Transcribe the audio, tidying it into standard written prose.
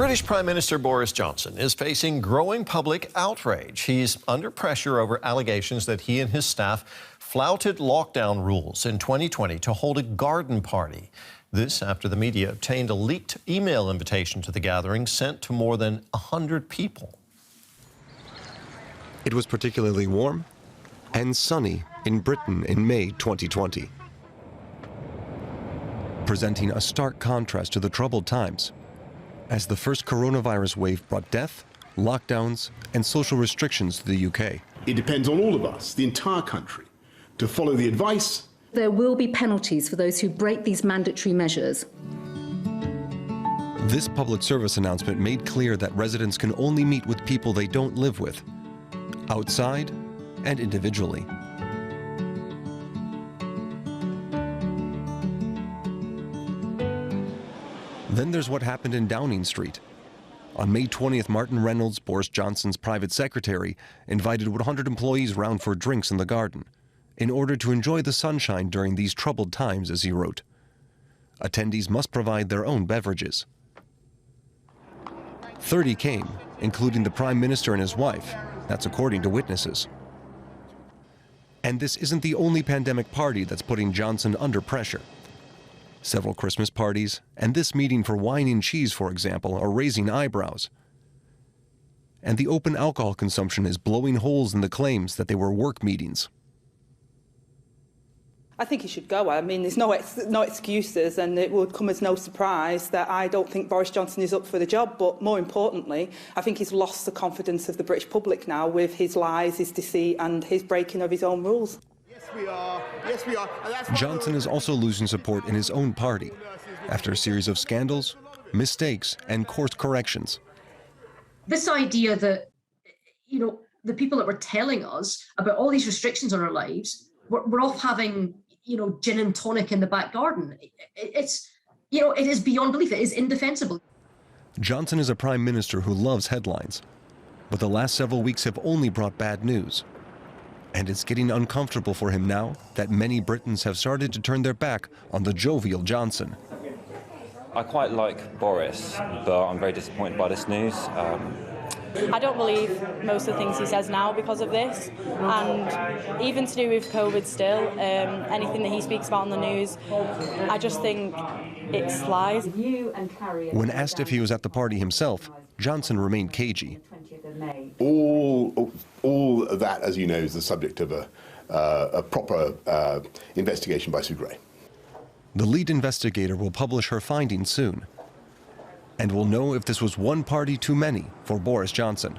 British Prime Minister Boris Johnson is facing growing public outrage. He's under pressure over allegations that he and his staff flouted lockdown rules in 2020 to hold a garden party. This after the media obtained a leaked email invitation to the gathering sent to more than 100 people. It was particularly warm and sunny in Britain in May 2020, presenting a stark contrast to the troubled times as the first coronavirus wave brought death, lockdowns, and social restrictions to the UK. It depends on all of us, the entire country, to follow the advice. There will be penalties for those who break these mandatory measures. This public service announcement made clear that residents can only meet with people they don't live with, outside and individually. Then there's what happened in Downing Street. On May 20th, Martin Reynolds, Boris Johnson's private secretary, invited 100 employees round for drinks in the garden in order to enjoy the sunshine during these troubled times, as he wrote. Attendees must provide their own beverages. 30 came, including the Prime Minister and his wife. That's according to witnesses. And this isn't the only pandemic party that's putting Johnson under pressure. Several Christmas parties and this meeting for wine and cheese, for example, are raising eyebrows. And the open alcohol consumption is blowing holes in the claims that they were work meetings. I think he should go. I mean, there's no excuses, and it would come as no surprise that I don't think Boris Johnson is up for the job. But more importantly, I think he's lost the confidence of the British public now with his lies, his deceit and his breaking of his own rules. Yes, we are. Yes, we are. Johnson is also losing support in his own party after a series of scandals, mistakes, and course corrections. This idea that, the people that were telling us about all these restrictions on our lives, we're off having, gin and tonic in the back garden. It is beyond belief. It is indefensible. Johnson is a prime minister who loves headlines, but the last several weeks have only brought bad news. And it's getting uncomfortable for him now that many Britons have started to turn their back on the jovial Johnson. I quite like Boris, but I'm very disappointed by this news. I don't believe most of the things he says now because of this, and even to do with COVID still, anything that he speaks about on the news, I just think it's lies. When asked if he was at the party himself, Johnson remained cagey. All of that, as you know, is the subject of a proper investigation by Sue Gray. The lead investigator will publish her findings soon, and we'll know if this was one party too many for Boris Johnson.